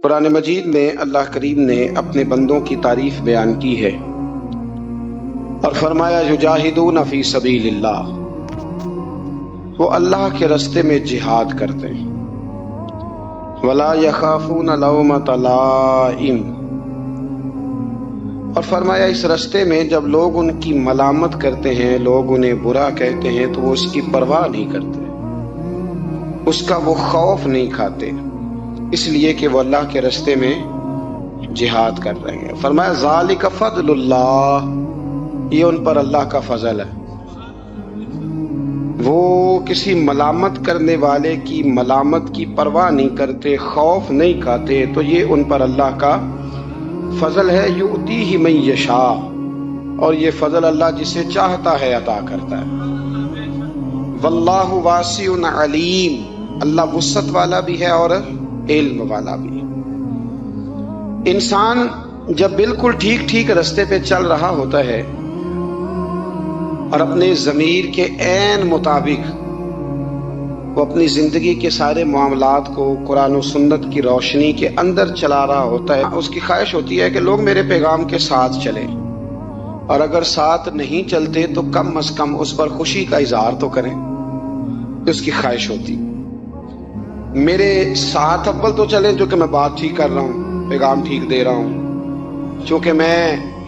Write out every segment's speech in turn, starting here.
قرآن مجید میں اللہ کریم نے اپنے بندوں کی تعریف بیان کی ہے اور فرمایا یجاہدون فی سبیل اللہ، وہ اللہ کے راستے میں جہاد کرتے ہیں، ولا یخافون لومۃ لائم، اور فرمایا اس راستے میں جب لوگ ان کی ملامت کرتے ہیں، لوگ انہیں برا کہتے ہیں تو وہ اس کی پرواہ نہیں کرتے، اس کا وہ خوف نہیں کھاتے، اس لیے کہ وہ اللہ کے راستے میں جہاد کر رہے ہیں۔ فرمایا ذالک فضل اللہ، یہ ان پر اللہ کا فضل ہے، وہ کسی ملامت کرنے والے کی ملامت کی پرواہ نہیں کرتے، خوف نہیں کھاتے، تو یہ ان پر اللہ کا فضل ہے۔ یؤتیہ من یشاء، اور یہ فضل اللہ جسے چاہتا ہے عطا کرتا ہے۔ واللہ واسع علیم، اللہ وسعت والا بھی ہے اور علم والا بھی۔ انسان جب بالکل ٹھیک راستے پہ چل رہا ہوتا ہے اور اپنے ضمیر کے عین مطابق وہ اپنی زندگی کے سارے معاملات کو قرآن و سنت کی روشنی کے اندر چلا رہا ہوتا ہے، اس کی خواہش ہوتی ہے کہ لوگ میرے پیغام کے ساتھ چلیں، اور اگر ساتھ نہیں چلتے تو کم از کم اس پر خوشی کا اظہار تو کریں، اس کی خواہش ہوتی میرے ساتھ اول تو چلیں جو کہ میں بات ٹھیک کر رہا ہوں، پیغام ٹھیک دے رہا ہوں، چونکہ میں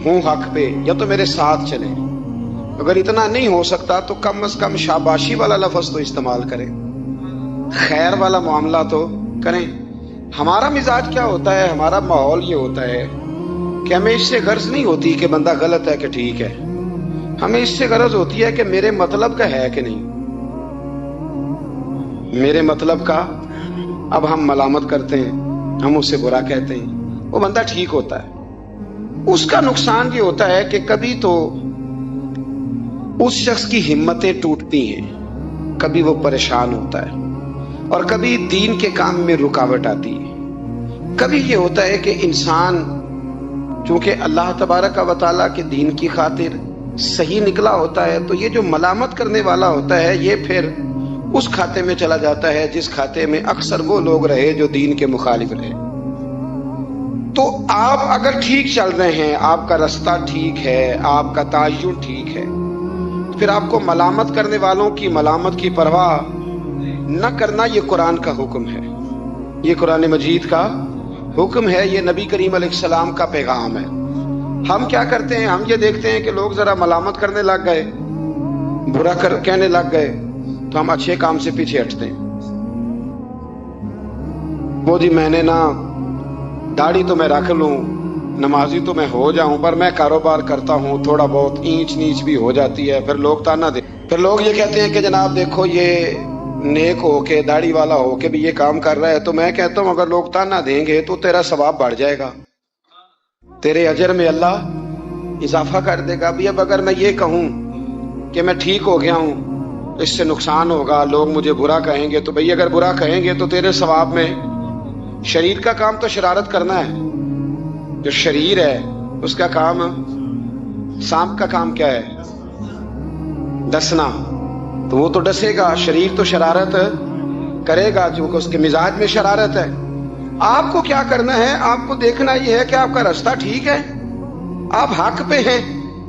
ہوں حق پہ، یا تو میرے ساتھ چلیں، اگر اتنا نہیں ہو سکتا تو کم از کم شاباشی والا لفظ تو استعمال کریں، خیر والا معاملہ تو کریں۔ ہمارا مزاج کیا ہوتا ہے، ہمارا ماحول یہ ہوتا ہے کہ ہمیں اس سے غرض نہیں ہوتی کہ بندہ غلط ہے کہ ٹھیک ہے، ہمیں اس سے غرض ہوتی ہے کہ میرے مطلب کا ہے کہ نہیں، میرے مطلب کا۔ اب ہم ملامت کرتے ہیں، ہم اسے برا کہتے ہیں، وہ بندہ ٹھیک ہوتا ہے، اس کا نقصان یہ ہوتا ہے کہ کبھی تو اس شخص کی ہمتیں ٹوٹتی ہیں، کبھی وہ پریشان ہوتا ہے، اور کبھی دین کے کام میں رکاوٹ آتی ہے۔ کبھی یہ ہوتا ہے کہ انسان چونکہ اللہ تبارک و تعالیٰ کے دین کی خاطر صحیح نکلا ہوتا ہے، تو یہ جو ملامت کرنے والا ہوتا ہے یہ پھر اس کھاتے میں چلا جاتا ہے جس کھاتے میں اکثر وہ لوگ رہے جو دین کے مخالف رہے۔ تو آپ اگر ٹھیک چل رہے ہیں، آپ کا راستہ ٹھیک ہے، آپ کا تعین ٹھیک ہے، پھر آپ کو ملامت کرنے والوں کی ملامت کی پرواہ نہ کرنا، یہ قرآن کا حکم ہے، یہ قرآن مجید کا حکم ہے، یہ نبی کریم علیہ السلام کا پیغام ہے۔ ہم کیا کرتے ہیں، ہم یہ دیکھتے ہیں کہ لوگ ذرا ملامت کرنے لگ گئے، برا کہنے لگ گئے، تو ہم اچھے کام سے پیچھے ہٹتے ہیں۔ وہ جی میں نے نا داڑھی تو میں رکھ لوں، نمازی تو میں ہو جاؤں، پر میں کاروبار کرتا ہوں، تھوڑا بہت اینچ نیچ بھی ہو جاتی ہے، پھر لوگ تانا دیں، پھر لوگ یہ کہتے ہیں کہ جناب دیکھو یہ نیک ہو کے داڑھی والا ہو کے بھی یہ کام کر رہا ہے، تو میں کہتا ہوں اگر لوگ تانا دیں گے تو تیرا ثواب بڑھ جائے گا، تیرے اجر میں اللہ اضافہ کر دے گا۔ بھی اب اگر میں یہ کہوں کہ میں ٹھیک ہو گیا ہوں، اس سے نقصان ہوگا، لوگ مجھے برا کہیں گے، تو بھئی اگر برا کہیں گے تو تیرے ثواب میں، شریر کا کام تو شرارت کرنا ہے، جو شریر ہے اس کا کام، سانپ کا کام کیا ہے، ڈسنا، تو وہ تو ڈسے گا، شریر تو شرارت کرے گا چونکہ اس کے مزاج میں شرارت ہے۔ آپ کو کیا کرنا ہے، آپ کو دیکھنا یہ ہے کہ آپ کا راستہ ٹھیک ہے، آپ حق پہ ہیں،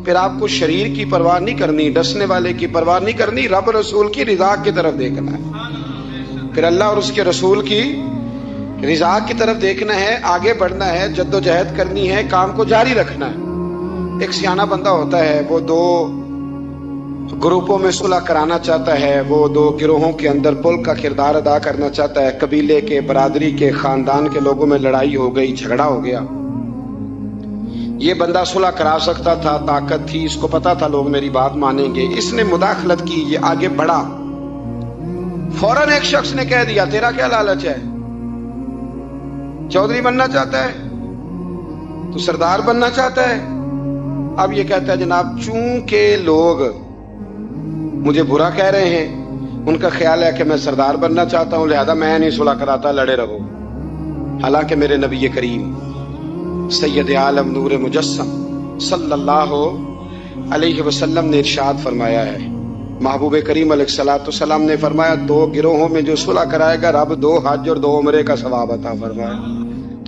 پھر آپ کو شریر کی پرواہ نہیں کرنی، ڈسنے والے کی پرواہ نہیں کرنی، رب رسول کی رضا کی طرف دیکھنا ہے، پھر اللہ اور اس کے رسول کی رضا کی طرف دیکھنا ہے، آگے بڑھنا ہے، جد و جہد کرنی ہے، کام کو جاری رکھنا ہے۔ ایک سیانہ بندہ ہوتا ہے، وہ دو گروپوں میں صلح کرانا چاہتا ہے، وہ دو گروہوں کے اندر پل کا کردار ادا کرنا چاہتا ہے، قبیلے کے، برادری کے، خاندان کے لوگوں میں لڑائی ہو گئی، جھگڑا ہو گیا، یہ بندہ صلح کرا سکتا تھا، طاقت تھی، اس کو پتا تھا لوگ میری بات مانیں گے، اس نے مداخلت کی، یہ آگے بڑھا، فوراً ایک شخص نے کہہ دیا تیرا کیا لالچ ہے، چودھری بننا چاہتا ہے، تو سردار بننا چاہتا ہے؟ اب یہ کہتا ہے جناب چونکہ لوگ مجھے برا کہہ رہے ہیں، ان کا خیال ہے کہ میں سردار بننا چاہتا ہوں، لہذا میں نہیں صلح کراتا، لڑے رہو۔ حالانکہ میرے نبی کریم سید عالم نور مجسم صلی اللہ علیہ وسلم نے ارشاد فرمایا ہے، محبوب کریم علیہ السلام نے فرمایا دو گروہوں میں جو صلح کرائے گا رب 2 حج اور 2 عمرے کا ثواب عطا فرمائے۔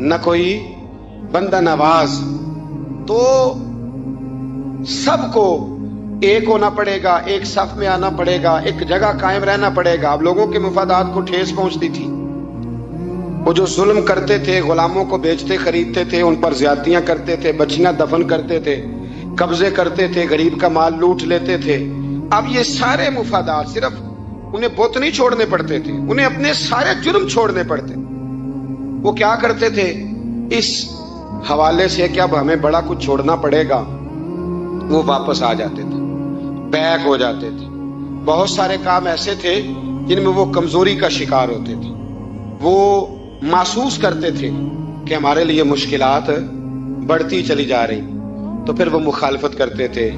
نہ کوئی بندہ نواز، تو سب کو ایک ہونا پڑے گا، ایک صف میں آنا پڑے گا، ایک جگہ قائم رہنا پڑے گا۔ اب لوگوں کے مفادات کو ٹھیس پہنچتی تھی، وہ جو ظلم کرتے تھے، غلاموں کو بیچتے خریدتے تھے، ان پر زیادتیاں کرتے تھے، بچیاں دفن کرتے تھے، قبضے کرتے تھے، غریب کا مال لوٹ لیتے تھے۔ اب یہ سارے مفادات صرف انہیں بت نہیں چھوڑنے پڑتے تھے، انہیں اپنے سارے جرم چھوڑنے پڑتے۔ وہ کیا کرتے تھے اس حوالے سے کہ اب ہمیں بڑا کچھ چھوڑنا پڑے گا، وہ واپس آ جاتے تھے، بیک ہو جاتے تھے۔ بہت سارے کام ایسے تھے جن میں وہ کمزوری کا شکار ہوتے تھے، وہ محسوس کرتے تھے کہ ہمارے لیے مشکلات بڑھتی چلی جا رہی، تو پھر وہ مخالفت کرتے تھے۔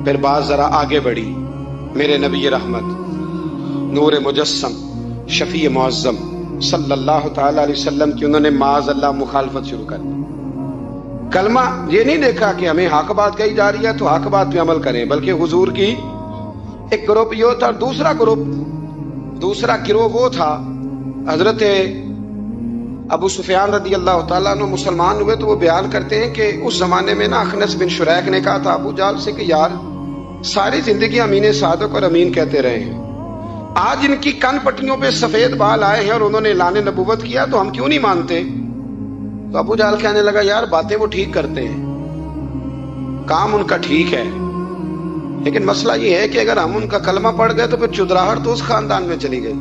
پھر بات ذرا آگے بڑھی، میرے نبی رحمت، نور مجسم، شفیع معظم صلی اللہ تعالی علیہ وسلم کی انہوں نے معاذ اللہ مخالفت شروع کر دی۔ کلمہ یہ نہیں دیکھا کہ ہمیں حق بات کہی جا رہی ہے تو حق بات پہ عمل کریں، بلکہ حضور کی ایک گروپ یہ تھا، دوسرا گروہ وہ تھا۔ حضرت ابو سفیان رضی اللہ تعالیٰ عنہ مسلمان ہوئے تو وہ بیان کرتے ہیں کہ اس زمانے میں نا اخنس بن شریک نے کہا تھا ابو جہل سے کہ یار ساری زندگی امین صادق اور امین کہتے رہے ہیں، آج ان کی کن پٹیوں پہ سفید بال آئے ہیں اور انہوں نے اعلان نبوت کیا تو ہم کیوں نہیں مانتے؟ تو ابو جہل کہنے لگا یار باتیں وہ ٹھیک کرتے ہیں، کام ان کا ٹھیک ہے، لیکن مسئلہ یہ ہے کہ اگر ہم ان کا کلمہ پڑھ گئے تو پھر چودراہٹ تو اس خاندان میں چلی گئی۔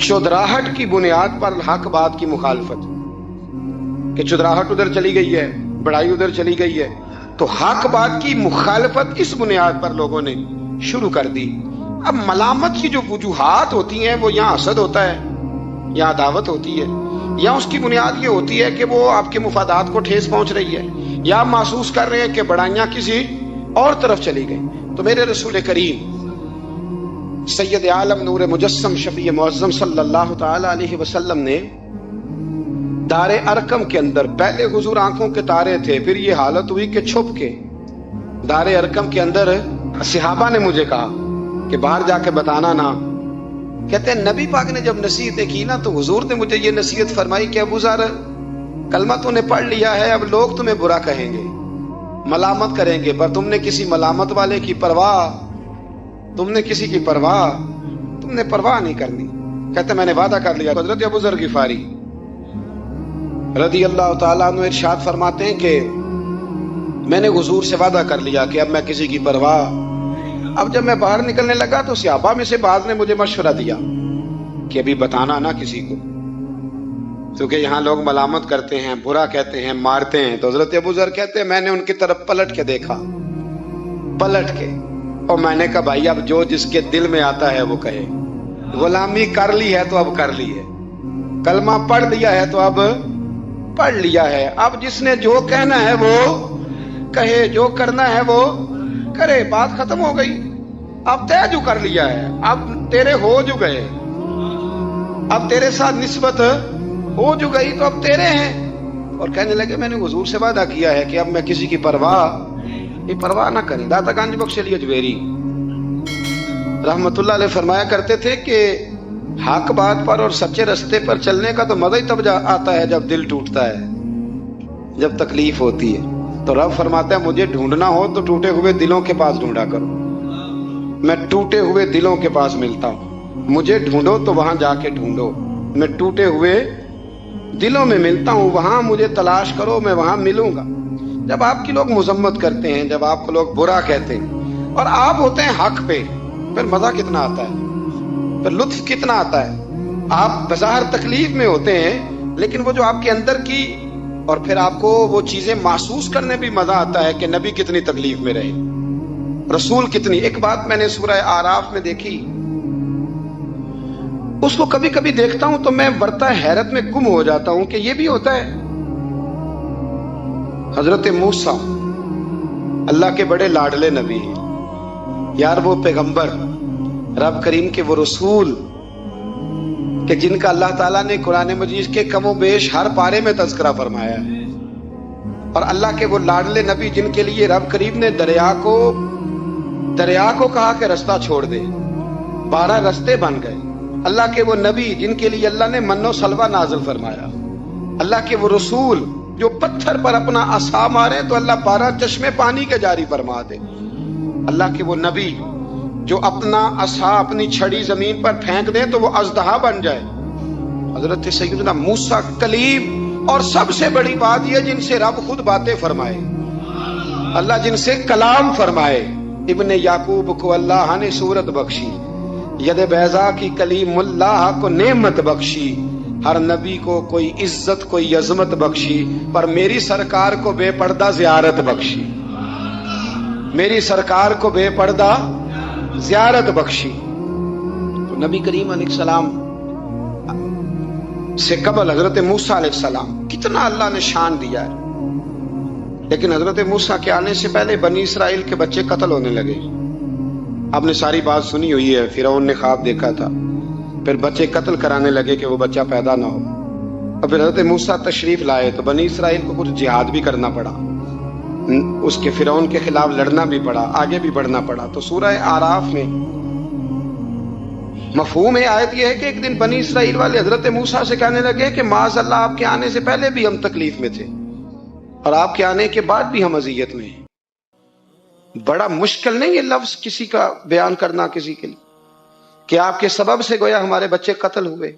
چودراہٹ کی بنیاد پر حق بات کی مخالفت، کہ چودراہٹ ادھر چلی گئی ہے، بڑائی ادھر چلی گئی ہے، تو حق بات کی مخالفت اس بنیاد پر لوگوں نے شروع کر دی۔ اب ملامت کی جو وجوہات ہوتی ہیں وہ یہاں حسد ہوتا ہے، یا عداوت ہوتی ہے، یا اس کی بنیاد یہ ہوتی ہے کہ وہ آپ کے مفادات کو ٹھیس پہنچ رہی ہے، یا محسوس کر رہے ہیں کہ بڑائیاں کسی اور طرف چلی گئی۔ تو میرے رسول کریم سید عالم نور مجسم شفیع معظم صلی اللہ تعالی علیہ وسلم نے دار ارقم کے اندر، پہلے حضور آنکھوں کے تارے تھے، پھر یہ حالت ہوئی کہ چھپ کے دار ارقم کے اندر صحابہ نے مجھے کہا کہ باہر جا کے بتانا نا، کہتے ہیں نبی پاک نے جب نصیحتیں کی نا تو حضور نے مجھے یہ نصیحت فرمائی کہ ابو ذر کلمہ تو نے پڑھ لیا ہے، اب لوگ تمہیں برا کہیں گے، ملامت کریں گے، پر تم نے کسی ملامت والے کی پرواہ، تم نے کسی کی پرواہ، تم نے پرواہ نہیں کرنی۔ کہتے میں نے وعدہ کر لیا۔ حضرت ابو ذر غفاری رضی اللہ تعالیٰ عنہ ارشاد فرماتے ہیں کہ میں نے حضور سے وعدہ کر لیا کہ اب میں کسی کی پرواہ۔ اب جب میں باہر نکلنے لگا تو صحابہ میں سے بعض نے مجھے مشورہ دیا کہ ابھی بتانا نہ کسی کو، کیونکہ یہاں لوگ ملامت کرتے ہیں، برا کہتے ہیں، مارتے ہیں۔ تو حضرت ابو ذر کہتے ہیں میں نے ان کی طرف پلٹ کے دیکھا، پلٹ کے، اور میں نے کہا بھائی اب جو جس کے دل میں آتا ہے وہ کہے، غلامی کر لی ہے تو اب کر لی ہے، کلمہ پڑھ لیا ہے تو اب پڑھ لیا ہے، اب جس نے جو کہنا ہے وہ کہے، جو کرنا ہے وہ کرے، بات ختم ہو گئی۔ اب طے جو کر لیا ہے، اب تیرے ہو جو گئے، اب تیرے ساتھ نسبت ہو جو گئی تو اب تیرے ہیں۔ اور کہنے لگے میں نے حضور سے وعدہ کیا ہے کہ اب میں کسی کی پرواہ نہ کریں۔ داتا گنج بخش علی اجویری رحمت اللہ علیہ فرمایا کرتے تھے کہ حق بات پر اور سچے رستے پر چلنے کا تو مزہ ہی تب آتا ہے جب دل ٹوٹتا ہے، جب تکلیف ہوتی ہے۔ تو رب فرماتا ہے مجھے ڈھونڈنا ہو تو ٹوٹے ہوئے دلوں کے پاس ڈھونڈا کرو، میں ٹوٹے ہوئے دلوں کے پاس ملتا ہوں، مجھے ڈھونڈو تو وہاں جا کے ڈھونڈو، میں ٹوٹے ہوئے دلوں میں ملتا ہوں، وہاں مجھے تلاش کرو، میں وہاں ملوں گا۔ جب آپ کی لوگ مذمت کرتے ہیں، جب آپ کو لوگ برا کہتے ہیں اور آپ ہوتے ہیں حق پہ، پھر مزہ کتنا آتا ہے، پھر لطف کتنا آتا ہے۔ آپ بظاہر تکلیف میں ہوتے ہیں لیکن وہ جو آپ کے اندر کی، اور پھر آپ کو وہ چیزیں محسوس کرنے بھی مزہ آتا ہے کہ نبی کتنی تکلیف میں رہے، رسول کتنی۔ ایک بات میں نے سورہ آراف میں دیکھی، اس کو کبھی کبھی دیکھتا ہوں تو میں برتا حیرت میں گم ہو جاتا ہوں کہ یہ بھی ہوتا ہے۔ حضرت موسیٰ اللہ کے بڑے لاڈلے نبی ہیں یار، وہ پیغمبر، رب کریم کے وہ رسول کہ جن کا اللہ تعالیٰ نے قرآن مجید کے کم و بیش ہر پارے میں تذکرہ فرمایا ہے، اور اللہ کے وہ لاڈلے نبی جن کے لیے رب کریم نے دریا کو کہا کہ رستہ چھوڑ دے، 12 رستے بن گئے۔ اللہ کے وہ نبی جن کے لیے اللہ نے من و سلوہ نازل فرمایا، اللہ کے وہ رسول جو پتھر پر اپنا عصا مارے تو اللہ 12 چشمے پانی کے جاری فرما دے، اللہ کے وہ نبی جو اپنا عصا اپنی چھڑی زمین پر پھینک دے تو وہ اژدہا بن جائے، حضرت سیدنا موسیٰ کلیم، اور سب سے بڑی بات یہ جن سے رب خود باتیں فرمائے، اللہ جن سے کلام فرمائے، ابن یعقوب کو اللہ نے صورت بخشی، ید بیضا کی کلیم اللہ کو نعمت بخشی، ہر نبی کو کوئی عزت کوئی عظمت بخشی، پر میری سرکار کو بے پردہ زیارت بخشی، میری سرکار کو بے پردہ زیارت بخشی۔ تو نبی کریم علیہ السلام سے قبل حضرت موسیٰ علیہ السلام کتنا اللہ نے شان دیا ہے، لیکن حضرت موسیٰ کے آنے سے پہلے بنی اسرائیل کے بچے قتل ہونے لگے۔ آپ نے ساری بات سنی ہوئی ہے، فرعون نے خواب دیکھا تھا، پھر بچے قتل کرانے لگے کہ وہ بچہ پیدا نہ ہو، اور پھر حضرت موسیٰ تشریف لائے تو بنی اسرائیل کو کچھ جہاد بھی کرنا پڑا، اس کے فرعون کے خلاف لڑنا بھی پڑا، آگے بھی بڑھنا پڑا۔ تو سورہ آراف میں مفہوم آیت یہ ہے کہ ایک دن بنی اسرائیل والے حضرت موسیٰ سے کہنے لگے کہ معاذ اللہ آپ کے آنے سے پہلے بھی ہم تکلیف میں تھے اور آپ کے آنے کے بعد بھی ہم اذیت میں ہیں۔ بڑا مشکل نہیں یہ لفظ کسی کا بیان کرنا کسی کے لیے کہ آپ کے سبب سے گویا ہمارے بچے قتل ہوئے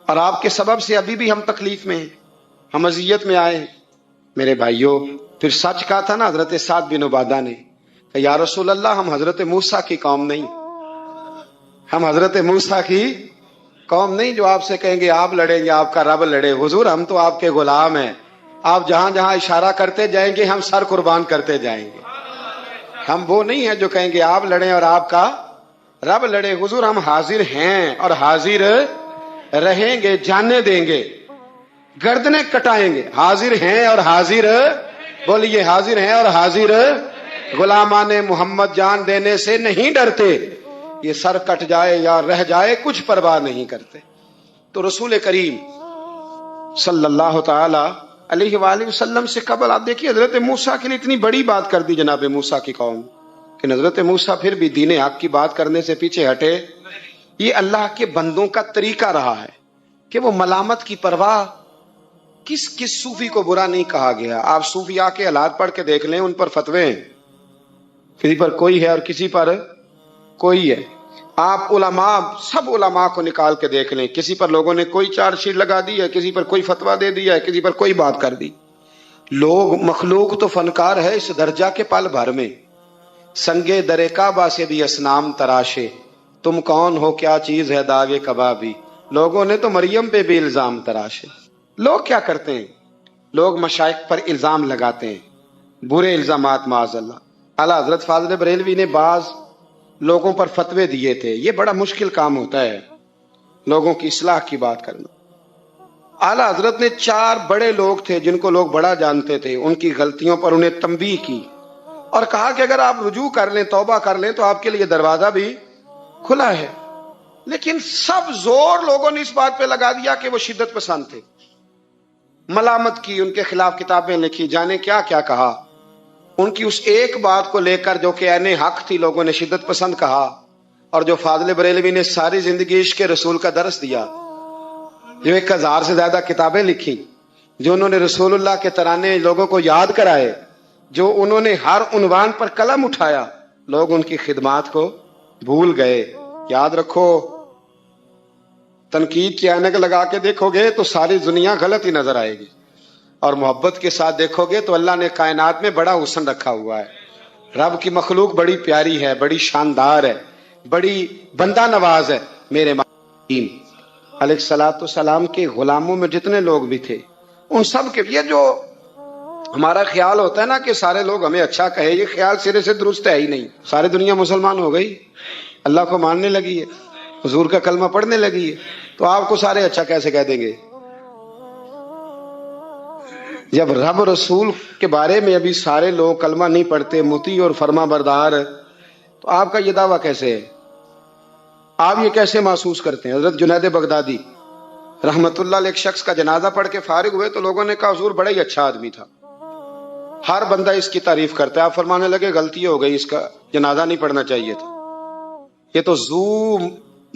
اور آپ کے سبب سے ابھی بھی ہم تکلیف میں ہیں، ہم اذیت میں آئے ہیں۔ میرے بھائیوں، پھر سچ کہا تھا نا حضرت سعد بن عبادہ نے کہ یا رسول اللہ ہم حضرت موسیٰ کی قوم نہیں، ہم حضرت موسیٰ کی قوم نہیں جو آپ سے کہیں گے آپ لڑیں گے آپ کا رب لڑے۔ حضور ہم تو آپ کے غلام ہیں، آپ جہاں جہاں اشارہ کرتے جائیں گے ہم سر قربان کرتے جائیں گے۔ ہم وہ نہیں ہیں جو کہیں گے آپ لڑیں اور آپ کا رب لڑے۔ حضور ہم حاضر ہیں اور حاضر رہیں گے، جانے دیں گے، گردنیں کٹائیں گے، حاضر ہیں اور حاضر، بولیے حاضر ہیں اور حاضر، غلامان محمد جان دینے سے نہیں ڈرتے، یہ سر کٹ جائے یا رہ جائے کچھ پرواہ نہیں کرتے۔ تو رسول کریم صلی اللہ تعالی علیہ وآلہ وسلم سے قبل آپ دیکھیے حضرت موسیٰ کے لیے اتنی بڑی بات کر دی جناب موسیٰ کی قوم کہ حضرت موسیٰ پھر بھی دین حق کی بات کرنے سے پیچھے ہٹے۔ یہ اللہ کے بندوں کا طریقہ رہا ہے کہ وہ ملامت کی پرواہ، کس صوفی کو برا نہیں کہا گیا۔ آپ صوفیاء کے حالات پڑھ کے دیکھ لیں، ان پر فتوے ہیں، کسی پر کوئی ہے اور کسی پر کوئی ہے۔ آپ علماء، سب علماء کو نکال کے دیکھ لیں، کسی پر لوگوں نے کوئی چارج شیٹ لگا دی ہے، کسی پر کوئی فتویٰ دے دیا ہے، کسی پر کوئی بات کر دی۔ لوگ مخلوق تو فنکار ہے اس درجہ کے پل بھر میں، سنگے در کعبہ سے بھی اسنام تراشے، تم کون ہو کیا چیز ہے داغ کبابی۔ لوگوں نے تو مریم پہ بھی الزام تراشے۔ لوگ کیا کرتے ہیں؟ لوگ مشائخ پر الزام لگاتے ہیں، برے الزامات معاذ اللہ۔ اعلیٰ حضرت فاضل بریلوی نے بعض لوگوں پر فتوے دیے تھے، یہ بڑا مشکل کام ہوتا ہے لوگوں کی اصلاح کی بات کرنا۔ اعلیٰ حضرت نے 4 بڑے لوگ تھے جن کو لوگ بڑا جانتے تھے، ان کی غلطیوں پر انہیں تنبیہ کی اور کہا کہ اگر آپ رجوع کر لیں، توبہ کر لیں تو آپ کے لیے دروازہ بھی کھلا ہے۔ لیکن سب زور لوگوں نے اس بات پہ لگا دیا کہ وہ شدت پسند تھے، ملامت کی، ان کے خلاف کتابیں لکھی، جانے کیا کیا کہا۔ ان کی اس ایک بات کو لے کر جو کہ عین حق تھی لوگوں نے شدت پسند کہا، اور جو فاضل بریلوی نے ساری زندگی عشق رسول کا درس دیا، جو 1000 سے زیادہ کتابیں لکھی، جو انہوں نے رسول اللہ کے ترانے لوگوں کو یاد کرائے، جو انہوں نے ہر عنوان پر قلم اٹھایا، لوگ ان کی خدمات کو بھول گئے۔ یاد رکھو، تنقید کی عینک لگا کے دیکھو گے تو ساری دنیا غلط ہی نظر آئے گی، اور محبت کے ساتھ دیکھو گے تو اللہ نے کائنات میں بڑا حسن رکھا ہوا ہے۔ رب کی مخلوق بڑی پیاری ہے، بڑی شاندار ہے، بڑی بندہ نواز ہے۔ میرے امام علیہ الصلوۃ والسلام کے غلاموں میں جتنے لوگ بھی تھے، ان سب کے، یہ جو ہمارا خیال ہوتا ہے نا کہ سارے لوگ ہمیں اچھا کہے، یہ خیال سرے سے درست ہے ہی نہیں۔ ساری دنیا مسلمان ہو گئی، اللہ کو ماننے لگی ہے، حضور کا کلمہ پڑھنے لگی ہے، تو آپ کو سارے اچھا کیسے کہہ دیں گے؟ جب رب رسول کے بارے میں ابھی سارے لوگ کلمہ نہیں پڑھتے، مطیع اور فرما بردار، تو آپ کا یہ دعویٰ کیسے ہے؟ آپ یہ کیسے محسوس کرتے ہیں؟ حضرت جنید بغدادی رحمت اللہ علیہ ایک شخص کا جنازہ پڑھ کے فارغ ہوئے تو لوگوں نے کہا حضور بڑا ہی اچھا آدمی تھا، ہر بندہ اس کی تعریف کرتا ہے۔ آپ فرمانے لگے غلطی ہو گئی، اس کا جنازہ نہیں پڑھنا چاہیے تھا، یہ تو ذو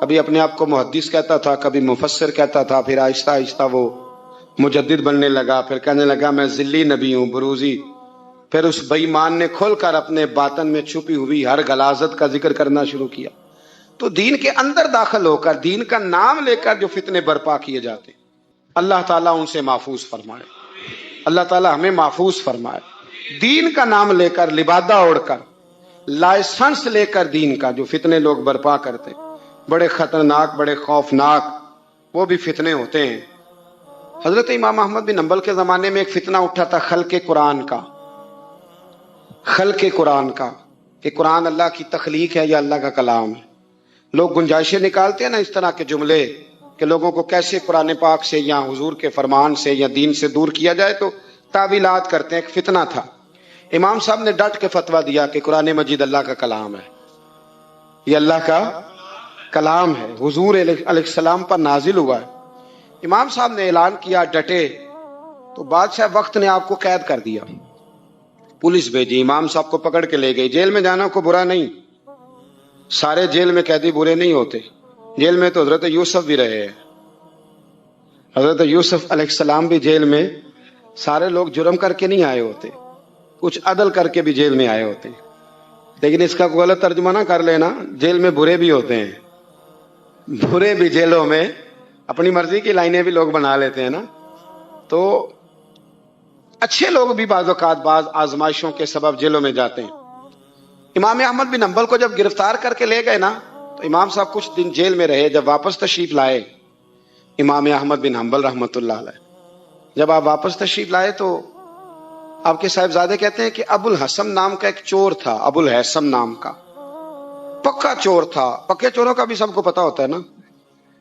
کبھی اپنے آپ کو محدث کہتا تھا، کبھی مفسر کہتا تھا، پھر آہستہ آہستہ وہ مجدد بننے لگا، پھر کہنے لگا میں ذلی نبی ہوں، بروزی۔ پھر اس بے ایمان نے کھل کر اپنے باطن میں چھپی ہوئی ہر غلاظت کا ذکر کرنا شروع کیا۔ تو دین کے اندر داخل ہو کر دین کا نام لے کر جو فتنے برپا کیے جاتے، اللہ تعالیٰ ان سے محفوظ فرمائے، اللہ تعالیٰ ہمیں محفوظ فرمائے۔ دین کا نام لے کر، لبادہ اوڑھ کر، لائسنس لے کر دین کا جو فتنے لوگ برپا کرتے، بڑے خطرناک، بڑے خوفناک وہ بھی فتنے ہوتے ہیں۔ حضرت امام احمد بن حنبل کے زمانے میں ایک فتنہ اٹھا تھا خلق قرآن کا، خلق قرآن کا، کہ قرآن اللہ کی تخلیق ہے یا اللہ کا کلام ہے۔ لوگ گنجائشیں نکالتے ہیں نا اس طرح کے جملے کہ لوگوں کو کیسے قرآن پاک سے یا حضور کے فرمان سے یا دین سے دور کیا جائے، تو تعویلات کرتے ہیں۔ ایک فتنہ تھا، امام صاحب نے ڈٹ کے فتویٰ دیا کہ قرآن مجید اللہ کا کلام ہے، یہ اللہ کا کلام ہے، حضور علیہ السلام پر نازل ہوا ہے۔ امام صاحب نے اعلان کیا، ڈٹے، تو بادشاہ وقت نے آپ کو قید کر دیا، پولیس بھیجی، امام صاحب کو پکڑ کے لے گئی۔ جیل میں جانا کوئی برا نہیں، سارے جیل میں قیدی برے نہیں ہوتے، جیل میں تو حضرت یوسف بھی رہے ہیں، حضرت یوسف علیہ السلام بھی جیل میں، سارے لوگ جرم کر کے نہیں آئے ہوتے، کچھ عدل کر کے بھی جیل میں آئے ہوتے ہیں۔ لیکن اس کا غلط ترجمہ نہ کر لینا، جیل میں برے بھی ہوتے ہیں، برے بھی جیلوں میں اپنی مرضی کی لائنیں بھی لوگ بنا لیتے ہیں نا، تو اچھے لوگ بھی بعض اوقات بعض آزمائشوں کے سبب جیلوں میں جاتے ہیں۔ امام احمد بن حنبل کو جب گرفتار کر کے لے گئے نا، تو امام صاحب کچھ دن جیل میں رہے۔ جب واپس تشریف لائے امام احمد بن حنبل رحمۃ اللہ علیہ، جب آپ واپس تشریف لائے تو آپ کے صاحبزادے کہتے ہیں کہ ابو الحسن نام کا ایک چور تھا، ابو الحسن نام کا پکا چور تھا۔ پکے چوروں کا بھی سب کو پتا ہوتا ہے نا،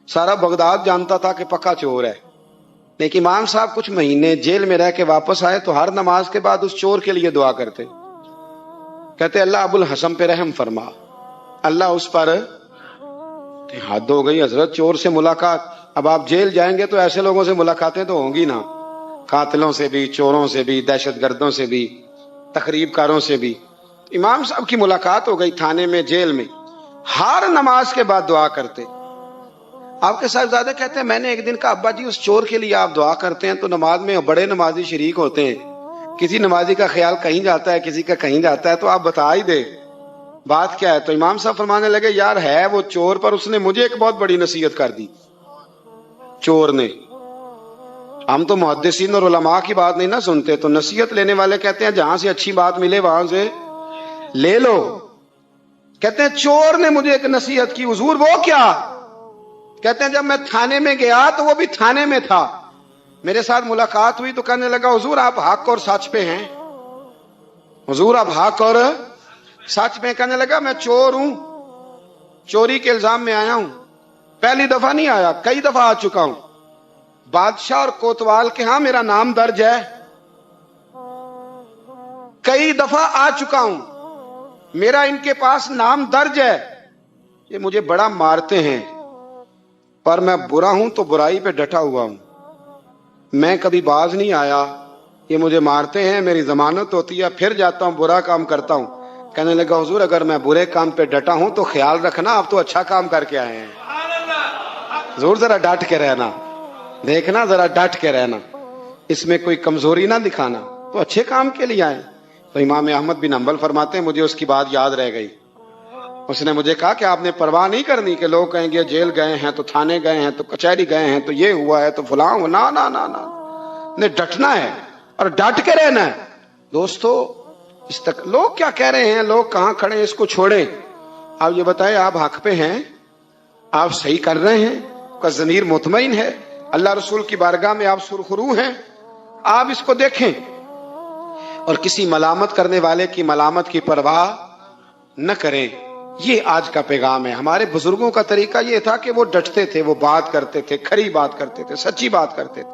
سارا بغداد جانتا تھا کہ پکا چور ہے۔ لیکن امام صاحب کچھ مہینے جیل میں رہ کے واپس آئے تو ہر نماز کے بعد اس چور کے لیے دعا کرتے، کہتے اللہ ابو الحسن پہ رحم فرما، اللہ اس پر۔ حد ہو گئی حضرت، چور سے ملاقات! اب آپ جیل جائیں گے تو ایسے لوگوں سے ملاقاتیں تو ہوں گی نا، قاتلوں سے بھی، چوروں سے بھی، دہشت گردوں سے بھی، تخریب کاروں سے بھی۔ امام صاحب کی ملاقات ہو گئی تھانے میں، جیل میں، ہر نماز کے بعد دعا کرتے۔ آپ کے صاحبزادے کہتے ہیں میں نے ایک دن کہا ابا جی اس چور کے لیے آپ دعا کرتے ہیں تو نماز میں بڑے نمازی شریک ہوتے ہیں، کسی نمازی کا خیال کہیں جاتا ہے، کسی کا کہیں جاتا ہے، تو آپ بتا ہی دے بات کیا ہے۔ تو امام صاحب فرمانے لگے یار ہے وہ چور، پر اس نے مجھے ایک بہت بڑی نصیحت کر دی چور نے۔ ہم تو محدثین اور علماء کی بات نہیں نہ سنتے، تو نصیحت لینے والے کہتے ہیں جہاں سے اچھی بات ملے وہاں سے لے لو۔ کہتے ہیں چور نے مجھے ایک نصیحت کی، حضور وہ کیا؟ کہتے ہیں جب میں تھانے میں گیا تو وہ بھی تھانے میں تھا، میرے ساتھ ملاقات ہوئی تو کہنے لگا حضور آپ حق اور سچ پہ ہیں، حضور آپ حق اور سچ پہ۔ کہنے لگا میں چور ہوں، چوری کے الزام میں آیا ہوں، پہلی دفعہ نہیں آیا، کئی دفعہ آ چکا ہوں، بادشاہ اور کوتوال کے ہاں میرا نام درج ہے، کئی دفعہ آ چکا ہوں، میرا ان کے پاس نام درج ہے، یہ مجھے بڑا مارتے ہیں، پر میں برا ہوں تو برائی پہ ڈٹا ہوا ہوں، میں کبھی باز نہیں آیا، یہ مجھے مارتے ہیں، میری ضمانت ہوتی ہے، پھر جاتا ہوں برا کام کرتا ہوں۔ کہنے لگا حضور اگر میں برے کام پہ ڈٹا ہوں تو خیال رکھنا آپ تو اچھا کام کر کے آئے ہیں، حضور ذرا ڈٹ کے رہنا، دیکھنا ذرا ڈٹ کے رہنا، اس میں کوئی کمزوری نہ دکھانا، تو اچھے کام کے لیے آئے۔ تو امام احمد بن حنبل فرماتے ہیں مجھے اس کی بات یاد رہ گئی، اس نے مجھے کہا کہ آپ نے پرواہ نہیں کرنی کہ لوگ کہیں گے جیل گئے ہیں تو تھانے گئے ہیں تو کچہری گئے ہیں تو یہ ہوا ہے تو فلاں ہوا، نا نا نا نا، نے ڈٹنا ہے اور ڈٹ کے رہنا ہے۔ دوستو اس تک لوگ کیا کہہ رہے ہیں، لوگ کہاں کھڑے ہیں، اس کو چھوڑیں، آپ یہ بتائیں آپ حق پہ ہیں، آپ صحیح کر رہے ہیں، آپ کا ضمیر مطمئن ہے، اللہ رسول کی بارگاہ میں آپ سرخرو ہیں، آپ اس کو دیکھیں اور کسی ملامت کرنے والے کی ملامت کی پرواہ نہ کریں۔ یہ آج کا پیغام ہے۔ ہمارے بزرگوں کا طریقہ یہ تھا کہ وہ ڈٹتے تھے، وہ بات کرتے تھے، کھری بات کرتے تھے، سچی بات کرتے تھے،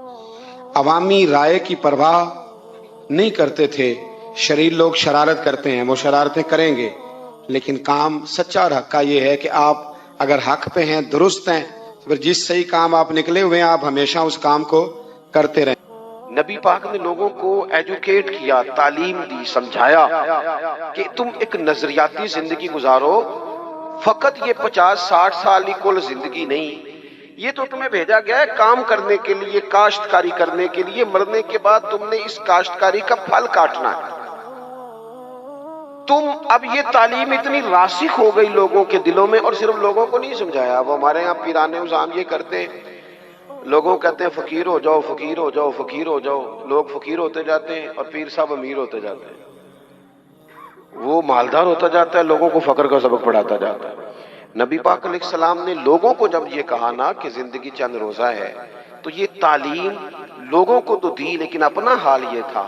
عوامی رائے کی پرواہ نہیں کرتے تھے۔ شریر لوگ شرارت کرتے ہیں، وہ شرارتیں کریں گے، لیکن کام سچا اور حق کا یہ ہے کہ آپ اگر حق پہ ہیں، درست ہیں، تو پھر جس صحیح کام آپ نکلے ہوئے ہیں آپ ہمیشہ اس کام کو کرتے رہیں۔ نبی پاک نے لوگوں کو ایجوکیٹ کیا، تعلیم دی، سمجھایا کہ تم ایک نظریاتی زندگی گزارو، فقط یہ 50-60 سال ہی کل زندگی نہیں، یہ تو تمہیں بھیجا گیا ہے کام کرنے کے لیے، کاشتکاری کرنے کے لیے، مرنے کے بعد تم نے اس کاشتکاری کا پھل کاٹنا ہے۔ تم اب یہ تعلیم اتنی راسخ ہو گئی لوگوں کے دلوں میں، اور صرف لوگوں کو نہیں سمجھایا، اب ہمارے یہاں پیرانے عظام یہ کرتے ہیں، لوگوں کہتے ہیں فقیر ہو جاؤ، فقیر ہو جاؤ، فقیر ہو جاؤ، لوگ فقیر ہوتے جاتے ہیں اور پیر صاحب امیر ہوتے جاتے ہیں، وہ مالدار ہوتا جاتا ہے، لوگوں کو فقر کا سبق پڑھاتا جاتا ہے۔ نبی پاک علیہ السلام نے لوگوں کو جب یہ کہا نا کہ زندگی چند روزہ ہے، تو یہ تعلیم لوگوں کو تو دی، لیکن اپنا حال یہ تھا،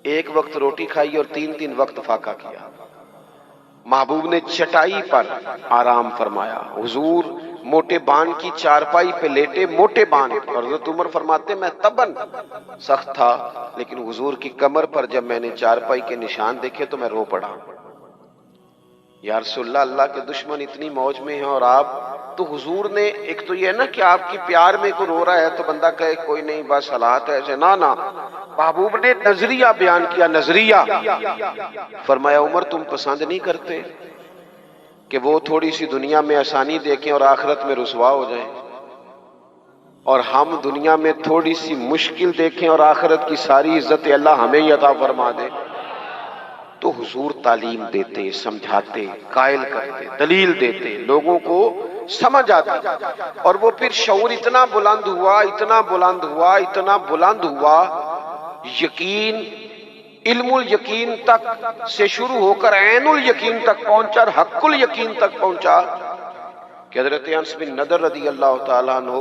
ایک وقت روٹی کھائی اور 3 وقت فاقہ کیا۔ محبوب نے چٹائی پر آرام فرمایا، حضور موٹے بان کی چارپائی پہ لیٹے، موٹے بان، اور حضرت عمر فرماتے میں تباً سخت تھا، لیکن حضور کی کمر پر جب میں نے چارپائی کے نشان دیکھے تو میں رو پڑا۔ یا رسول اللہ، اللہ کے دشمن اتنی موج میں ہیں اور آپ تو حضور نے، ایک تو یہ ہے نا کہ آپ کی پیار میں کوئی رو رہا ہے تو بندہ کہے کوئی نہیں بس حالات ایسے، نہ محبوب نے نظریہ بیان کیا، نظریہ فرمایا عمر تم پسند نہیں کرتے کہ وہ تھوڑی سی دنیا میں آسانی دیکھیں اور آخرت میں رسوا ہو جائیں، اور ہم دنیا میں تھوڑی سی مشکل دیکھیں اور آخرت کی ساری عزت اللہ ہمیں ہی عطا فرما دے۔ تو حضور تعلیم دیتے، سمجھاتے، قائل کرتے، دلیل دیتے، لوگوں کو سمجھ آتی، اور وہ پھر شعور اتنا بلند ہوا، اتنا بلند ہوا، اتنا بلند ہوا، یقین علم الیقین تک سے شروع ہو کر عین الیقین تک پہنچا اور حق الیقین تک پہنچا کہ حضرت انس بن نضر رضی اللہ تعالیٰ عنہ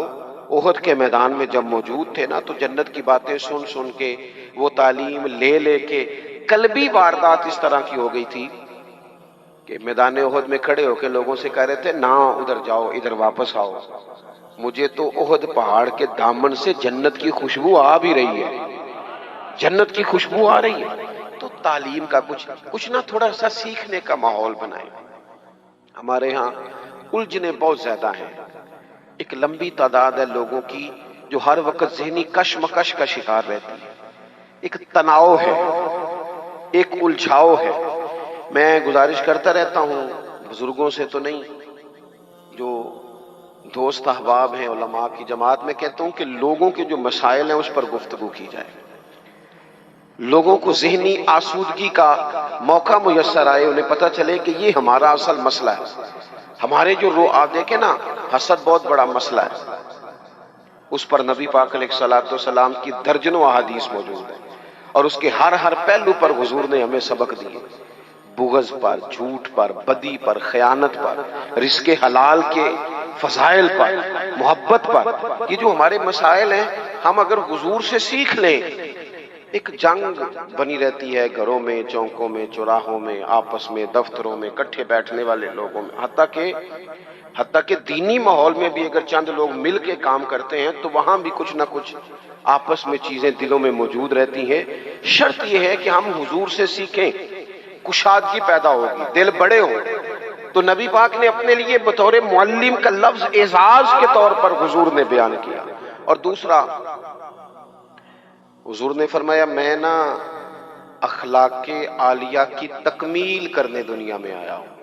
احد کے میدان میں جب موجود تھے نا، تو جنت کی باتیں سن سن کے، وہ تعلیم لے لے کے، قلبی واردات اس طرح کی ہو گئی تھی کہ میدان احد میں کھڑے ہو کے لوگوں سے کہہ رہے تھے نہ ادھر جاؤ، ادھر واپس آؤ، مجھے تو احد پہاڑ کے دامن سے جنت کی خوشبو آ بھی رہی ہے، جنت کی خوشبو آ رہی ہے۔ تو تعلیم کا کچھ نہ تھوڑا سا سیکھنے کا ماحول بنائیں۔ ہمارے ہاں الجھنیں بہت زیادہ ہیں، ایک لمبی تعداد ہے لوگوں کی جو ہر وقت ذہنی کشمکش کا شکار رہتی ہے، ایک تناؤ ہے، ایک الجھاؤ ہے۔ میں گزارش کرتا رہتا ہوں بزرگوں سے تو نہیں، جو دوست احباب ہیں علماء کی جماعت میں کہتا ہوں کہ لوگوں کے جو مسائل ہیں اس پر گفتگو کی جائے، لوگوں کو ذہنی آسودگی کا موقع میسر آئے، انہیں پتہ چلے کہ یہ ہمارا اصل مسئلہ ہے۔ ہمارے جو آپ دیکھیں نا، حسد بہت بڑا مسئلہ ہے، اس پر نبی پاک علیہ السلام کی درجنوں احادیث موجود ہیں، اور اس کے ہر پہلو پر حضور نے ہمیں سبق دیے، بغض پر، جھوٹ پر، بدی پر، خیانت پر، رزق حلال کے فضائل پر، محبت پر، یہ جو ہمارے مسائل ہیں، ہم اگر حضور سے سیکھ لیں، ایک جنگ بنی رہتی ہے گھروں میں، چوکوں میں، چوراہوں میں، آپس میں، دفتروں میں، کٹھے بیٹھنے والے لوگوں میں، حتیٰ کہ دینی ماحول میں بھی اگر چند لوگ مل کے کام کرتے ہیں تو وہاں بھی کچھ نہ کچھ آپس میں چیزیں دلوں میں موجود رہتی ہیں۔ شرط یہ ہے کہ ہم حضور سے سیکھیں، کشادگی پیدا ہوگی، دل بڑے ہوں۔ تو نبی پاک نے اپنے لیے بطور معلم کا لفظ اعزاز کے طور پر حضور نے بیان کیا۔ اور دوسرا، حضور نے فرمایا میں نا اخلاق عالیہ کی تکمیل کرنے دنیا میں آیا ہوں۔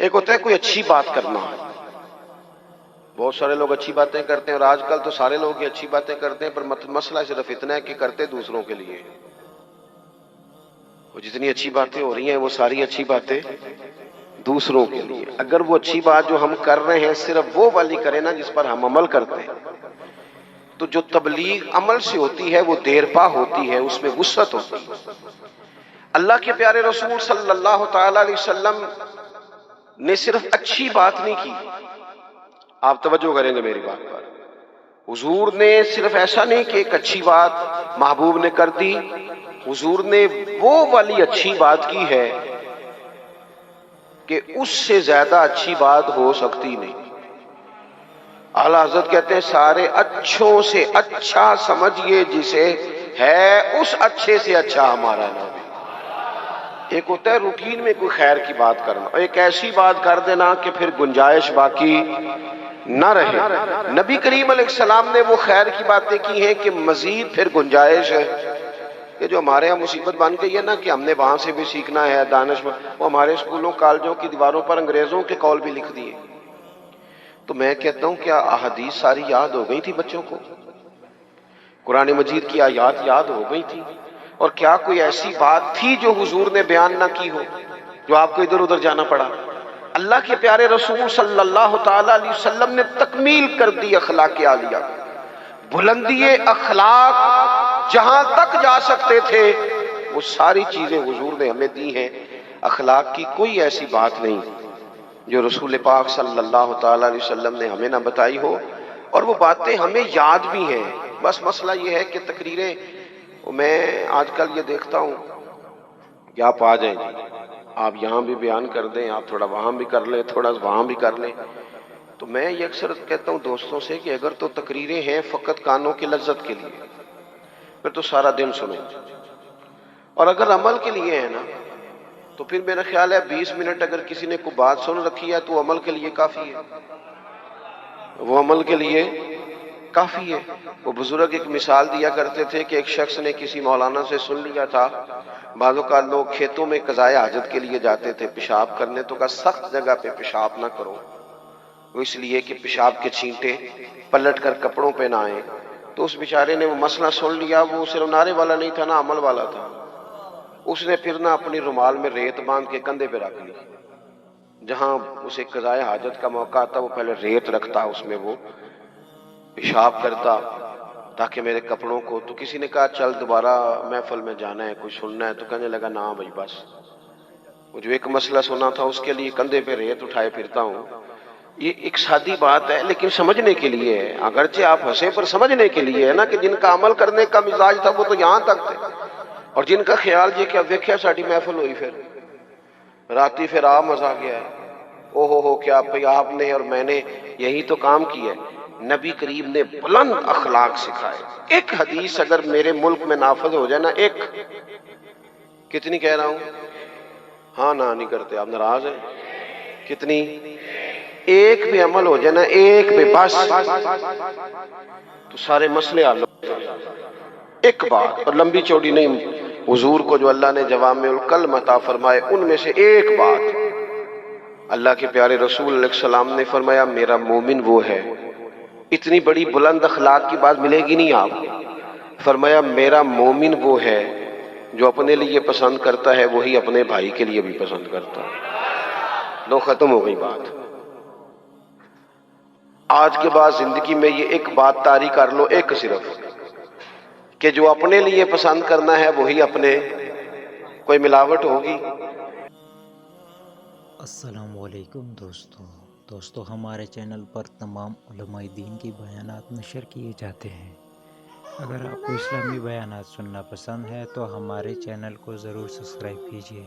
ایک ہوتا ہے کوئی اچھی بات کرنا، بہت سارے لوگ اچھی باتیں کرتے ہیں، اور آج کل تو سارے لوگ ہی اچھی باتیں کرتے ہیں، پر مسئلہ صرف اتنا ہے کہ کرتے دوسروں کے لیے۔ وہ جتنی اچھی باتیں ہو رہی ہیں وہ ساری اچھی باتیں دوسروں کے لیے۔ اگر وہ اچھی بات جو ہم کر رہے ہیں صرف وہ والی کریں نا جس پر ہم عمل کرتے ہیں، تو جو تبلیغ عمل سے ہوتی ہے وہ دیر پا ہوتی ہے، اس میں وسعت ہوتی ہے۔ اللہ کے پیارے رسول صلی اللہ تعالی علیہ وسلم نے صرف اچھی بات نہیں کی، آپ توجہ کریں گے میری بات پر، حضور نے صرف ایسا نہیں کہ ایک اچھی بات محبوب نے کر دی، حضور نے وہ والی اچھی بات کی ہے کہ اس سے زیادہ اچھی بات ہو سکتی نہیں۔ اعلیٰ حضرت کہتے ہیں سارے اچھوں سے اچھا سمجھئے جسے، ہے اس اچھے سے اچھا ہمارا نبی۔ ایک ہوتا ہے روٹین میں کوئی خیر کی بات کرنا، ایک ایسی بات کر دینا کہ پھر گنجائش باقی نہ رہے۔ نبی کریم علیہ السلام نے وہ خیر کی باتیں کی ہیں کہ مزید پھر گنجائش ہے۔ کہ جو ہمارے یہاں مصیبت بن گئی ہے نا کہ ہم نے وہاں سے بھی سیکھنا ہے دانش، وہ ہمارے اسکولوں کالجوں کی دیواروں پر انگریزوں کے قول بھی لکھ دیے. تو میں کہتا ہوں کیا احادیث ساری یاد ہو گئی تھی بچوں کو؟ قرآن مجید کی آیات یاد ہو گئی تھی؟ اور کیا کوئی ایسی بات تھی جو حضور نے بیان نہ کی ہو جو آپ کو ادھر ادھر جانا پڑا؟ اللہ کے پیارے رسول صلی اللہ تعالی علیہ وسلم نے تکمیل کر دی اخلاق عالیہ، بلندی اخلاق جہاں تک جا سکتے تھے وہ ساری چیزیں حضور نے ہمیں دی ہیں. اخلاق کی کوئی ایسی بات نہیں جو رسول پاک صلی اللہ تعالی علیہ وسلم نے ہمیں نہ بتائی ہو، اور وہ باتیں ہمیں یاد بھی ہیں. بس مسئلہ یہ ہے کہ تقریریں میں آج کل یہ دیکھتا ہوں کہ آپ آ جائیں جی، آپ یہاں بھی بیان کر دیں، آپ تھوڑا وہاں بھی کر لیں، تھوڑا وہاں بھی کر لیں. تو میں یہ اکثر کہتا ہوں دوستوں سے کہ اگر تو تقریریں ہیں فقط کانوں کی لذت کے لیے پھر تو سارا دن سنیں، اور اگر عمل کے لیے ہے نا تو پھر میرا خیال ہے 20 منٹ اگر کسی نے کوئی بات سن رکھی ہے تو عمل کے لیے کافی ہے، وہ عمل کے لیے کافی ہے. وہ بزرگ ایک مثال دیا کرتے تھے کہ ایک شخص نے کسی مولانا سے سن لیا تھا بعض اوقات لوگ کھیتوں میں قضائے حاجت کے لیے جاتے تھے پیشاب کرنے، تو کہا سخت جگہ پہ پیشاب نہ کرو، وہ اس لیے کہ پیشاب کے چھینٹے پلٹ کر کپڑوں پہ نہ آئیں. تو اس بیچارے نے وہ مسئلہ سن لیا، وہ صرف نعرے والا نہیں تھا نا عمل والا تھا. اس نے پھر نہ اپنی رومال میں ریت باندھ کے کندھے پہ رکھ لی، جہاں اسے قضائے حاجت کا موقع آتا وہ پہلے ریت رکھتا، اس میں وہ پیشاب کرتا تاکہ میرے کپڑوں کو. تو کسی نے کہا چل دوبارہ محفل میں جانا ہے، کچھ سننا ہے، تو کہنے لگا نا بھائی بس وہ جو ایک مسئلہ سنا تھا اس کے لیے کندھے پہ ریت اٹھائے پھرتا ہوں. یہ ایک سادی بات ہے لیکن سمجھنے کے لیے ہے، اگرچہ آپ ہنسے پر سمجھنے کے لیے ہے نا کہ جن کا عمل کرنے کا مزاج تھا وہ تو یہاں تک تھے، اور جن کا خیال یہ کہ اب دیکھیا ساڈی محفل ہوئی پھر راتی پھر آ مزہ گیا ہے، او ہو کیا بھئی آپ نے اور میں نے یہی تو کام کیا ہے. نبی کریم نے بلند اخلاق سکھائے. ایک حدیث اگر میرے ملک میں نافذ ہو جائے نا، ایک، کتنی کہہ رہا ہوں؟ ہاں نہ نہیں کرتے آپ، ناراض ہیں؟ کتنی؟ ایک بھی عمل ہو جائے نا، ایک بھی بس، تو سارے مسئلے حل ہو جائیں. ایک بات، اور لمبی چوڑی نہیں، حضور کو جو اللہ نے جوامع الکلم عطا فرمائے ان میں سے ایک بات، اللہ کے پیارے رسول علیہ السلام نے فرمایا میرا مومن وہ ہے. اتنی بڑی بلند اخلاق کی بات ملے گی نہیں آپ کو. فرمایا میرا مومن وہ ہے جو اپنے لیے پسند کرتا ہے وہی اپنے بھائی کے لیے بھی پسند کرتا ہے. لو ختم ہو گئی بات. آج کے بعد زندگی میں یہ ایک بات طاری کر لو، ایک صرف، کہ جو اپنے لیے پسند کرنا ہے وہی اپنے، کوئی ملاوٹ ہوگی؟ السلام علیکم دوستو ہمارے چینل پر تمام علماء دین کی بیانات نشر کیے جاتے ہیں. اگر آپ کو اسلامی بیانات سننا پسند ہے تو ہمارے چینل کو ضرور سبسکرائب کیجیے.